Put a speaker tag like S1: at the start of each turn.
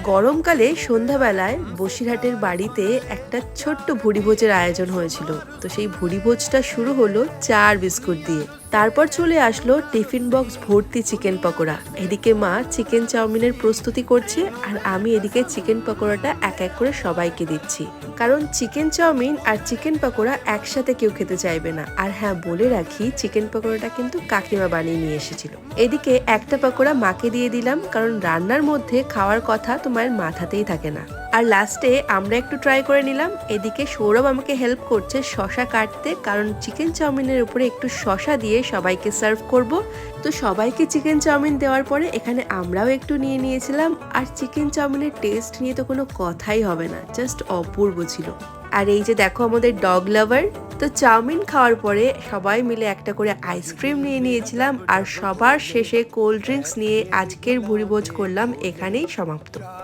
S1: গরমকালে সন্ধ্যাবেলায় বসিরহাটের বাড়িতে একটা ছোট্ট ভুরিভোজের আয়োজন হয়েছিল। তো সেই ভুরিভোজটা শুরু হলো চা আর বিস্কুট দিয়ে। তারপর চলে আসলো টিফিন বক্স ভর্তি চিকেন পকোড়া। এদিকে মা চিকেন চাউমিনের প্রস্তুতি করছে আর আমি এদিকে চিকেন পকোড়াটা এক এক করে সবাইকে দিচ্ছি, কারণ চিকেন চাউমিন আর চিকেন পকোড়া একসাথে কেউ খেতে চাইবে না। আর হ্যাঁ, বলে রাখি চিকেন পকোড়াটা কিন্তু কাকিমা বানিয়ে নিয়ে এসেছিল। এদিকে একটা পকোড়া মাকে দিয়ে দিলাম, কারণ রান্নার মধ্যে খাওয়ার কথা তোমার মাথাতেই থাকে না। আর লাস্টে আমরা একটু ট্রাই করে নিলাম। এদিকে সৌরভ আমাকে হেল্প করছে শশা কাটতে, কারণ চিকেন চাউমিনের উপরে একটু শশা দিয়ে সবাইকে সার্ভ করব। তো সবাইকে চিকেন চাউমিন দেওয়ার পরে এখানে আমরাও একটু নিয়ে নিয়েছিলাম। আর চিকেন চাউমিনের টেস্ট নিয়ে তো কোনো কথাই হবে না, জাস্ট অপূর্ব ছিল। আর এই যে দেখো আমাদের ডগ লাভার। তো চাউমিন খাওয়ার পরে সবাই মিলে একটা করে আইসক্রিম নিয়ে নিয়েছিলাম, আর সবার শেষে কোল্ড ড্রিঙ্কস নিয়ে আজকের ভুরিভোজ করলাম এখানেই সমাপ্ত।